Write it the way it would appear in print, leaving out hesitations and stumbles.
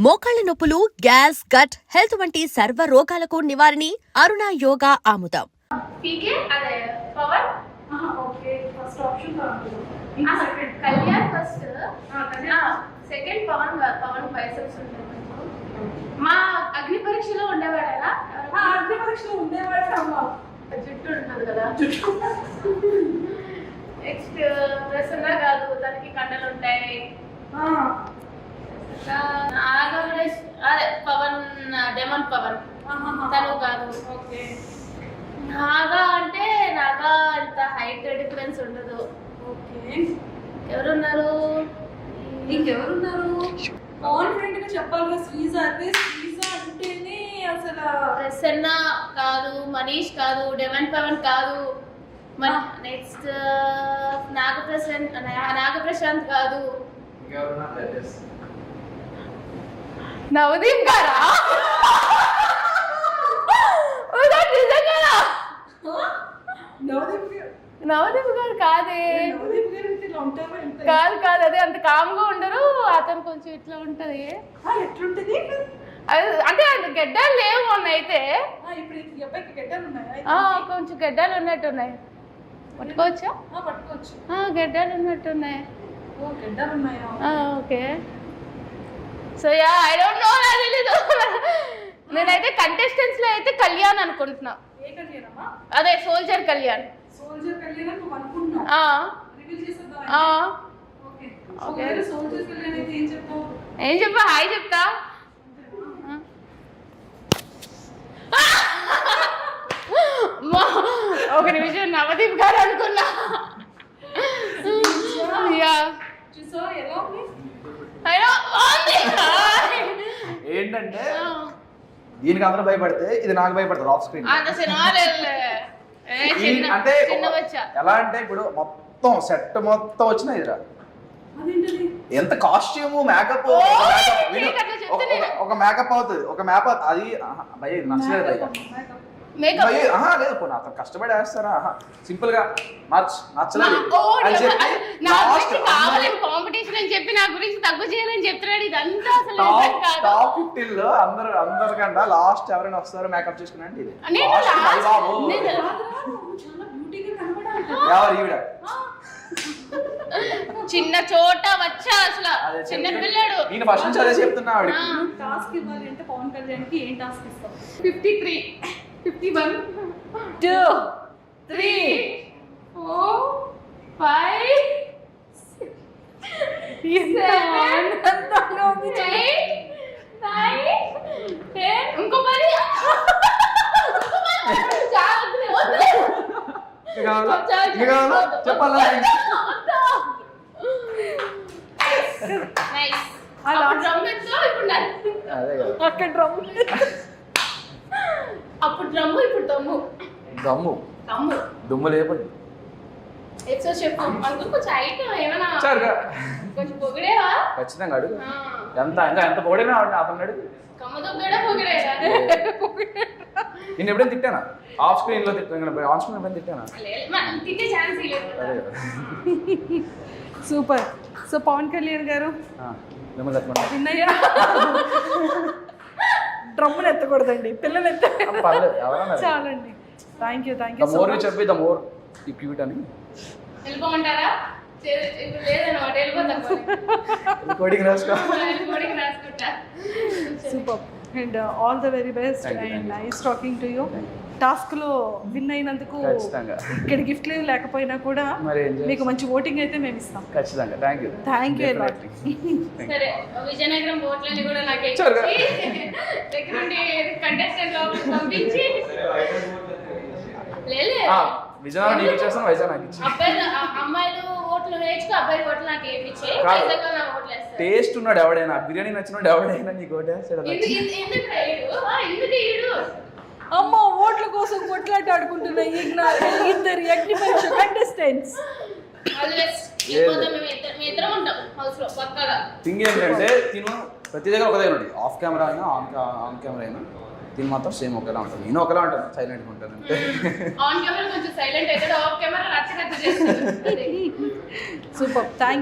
మోకాళ్ల నొప్పులు, gas, gut health వంటి సర్వ రోగాలకు నివారణి అరుణ యోగా ఆముదం. పీకే అదే power okay first option Kalyan first second Pawan biceps ఉంటాయి. మా అగ్ని పరీక్షలో ఉండేవాడేనా? అగ్ని పరీక్షలో ఉండేవాడే అమ్మా. జుట్టు ఉంటుంది కదా, నెక్స్ట్ ప్రసన్న కాదు, తనకి కండలు ఉంటాయి. అదే పవన్ డెమన్ పవన్ తను కాదు. ఓకే నాగా అంటే నాగా అంత హైట్ డిఫరెన్స్ ఉండదు. ఓకే ఎవరున్నారు? ఇంకెవరున్నారు? కాన్ఫిడెంట్ గా చెప్పాలిగా. శ్రీజ అయితే శ్రీజ అంటేనే అసలు. ప్రసన్న కాదు, మనీష్ కాదు, డెమన్ పవన్ కాదు. నెక్స్ట్ నాగప్రశాంత్ కాదు. నవదీప్ గారా? నవదీప్ గారు కాదే. కాదు కాదు, అదే అంత కామ్గా ఉండరు. అతను కొంచెం ఇట్లా ఉంటది. ఎట్లుంటది అంటే అంత గెడ్డాలు లేవు మొన్న అయితే. కొంచెం గెడ్డాలు ఉన్నట్టు ఉన్నాయి. పట్టుకోవచ్చా? పట్టుకోవచ్చు. గెడ్డాలు ఉన్నట్టున్నాయి. గెడ్డాలు ఉన్నాయా? Okay. So yeah I don't know, నాకు తెలీదు. నేనైతే కంటెస్టెంట్స్ లో అయితే కళ్యాణ్ అనుకుంటున్నా. ఏ కళ్యాణ్ అమ్మా? అదే సోల్జర్ కళ్యాణ్. సోల్జర్ కళ్యాణ్ నువ్వు అనుకుంటున్నావు? రివీల్ చేసేద్దాం. Okay okay. సోల్జర్ కళ్యాణ్ అయితే ఏం చెప్తావు? ఏం చెప్పా? హాయ్ చెప్తా. ఒక నిమిషం, నవదీప్ గారు అనుకున్నా. సో ఎలా ఉంది? ఏంటంటే దీనికి అందరూ భయపడితే ఇది నాకు భయపడతారు ఆఫ్ స్క్రీన్. అంటే ఎలా అంటే ఇప్పుడు మొత్తం సెట్ మొత్తం వచ్చిన ఇదిరా ఎంత కాస్ట్యూమ్ మేకప్ ఒక మేకప్ అవుతుంది, ఒక మేకప్ అది భయ ఇది నచ్చలేదు. లేదు పోనీ అతను కష్టపడి వేస్తారా, సింపుల్ గా నచ్చలేదు అని చెప్పి కాంపిటీషన్ అని చెప్పి నా గురించి తక్కువ చేయాలని చెప్తున్నాడు. ఇదంతా టాప్ 15 లో అందరికంటే లాస్ట్ ఎవరైనా వస్తారో మేకప్ చేసుకున్నా అంటే ఇది ఎవరు ఈవిడ చిన్న చోట వచ్చా అసలు చిన్న పిల్లడు. నేను ఫస్ట్ నుంచి అదే చెప్తున్నా. టాస్క్ ఇవ్వాలి అంటే పవన్ కళ్యాణ్ కి ఏం టాస్క్ ఇస్తాం? 53 51 2 3 4 5 6 7 8 9 10 ఇంకో మరి చెప్పాలా? అప్పుడు డ్రమ్ము, ఇప్పుడు దమ్ము. దుమ్ము లేపండి. చెప్పు అందుకు కొంచెం ఐటమ్ ఏమైనా కొంచెం పొగిడేవా? ఖచ్చితంగా అడుగు. ఎంత పొగిడేనా అతను అడుగు. కమ్మదొగ్గడా పొగిడేవా? నేను ఎప్పుడైనా తిట్టానా? ఆఫ్ స్క్రీన్ లో తిట్టాను, ఆన్ స్క్రీన్ ఎప్పుడైనా తిట్టానా? తిట్టే ఛాన్స్ లేదు. సూపర్. సో పవన్ కళ్యాణ్ గారు విన్నయ్యా డ్రమ్ములు ఎత్తకూడదండి, పిల్లలు చాలండి. Thank you. మోర్ చెప్పి ద మోర్ ఈ క్యూట్ అని వెళ్ళిపోమంటారా? లేదన్నమాట, super and all the very best and nice talking to you. Task లో విన్ అయినందుకు ఇక్కడ గిఫ్ట్ లేదు లేకపోయినా కూడా మీకు మంచి ఓటింగ్ అయితే మేము ఇస్తాం. ఖచ్చితంగా. Thank you. సరే, విజయనగరం ఓట్లని కూడా నాకు కంటెస్టెంట్ పంపించి విజయనగరం నీకు ఇచ్చేస్తాను, వైజాగ్ నాకు ఇచ్చి. అమ్మాయిలు ఓట్లు వేయించుకో, అబ్బాయి ఓట్లు నాకు ఏమిచ్చే. టేస్ట్ ఉన్నాడు ఎవడైనా, బిర్యానీ నచ్చినాడు ఎవడైనా నీకు ఓటేస్తాడు. అమ్మ ఓట్ల కోసం కొట్లాట ఆడుకుంటున్నాయి ఇద్దరు అగ్ని పరీక్ష కంటెస్టెంట్స్. థింగ్ ఏంటంటే తిను ప్రతి దగ్గర ఒక దగ్గర ఉంటుంది, ఆఫ్ కెమెరా అయినా ఆన్ కెమెరా అయినా దీని మాత్రం సేమ్ ఒకేలా ఉంటుంది. నేను ఒకేలా ఉంటాను, సైలెంట్గా ఉంటాను అంటే. ఆన్ కెమెరా కొంచెం సైలెంట్ అవుతాడు, ఆఫ్ కెమెరా రచ్చ చేస్తాడు. సూపర్. థ్యాంక్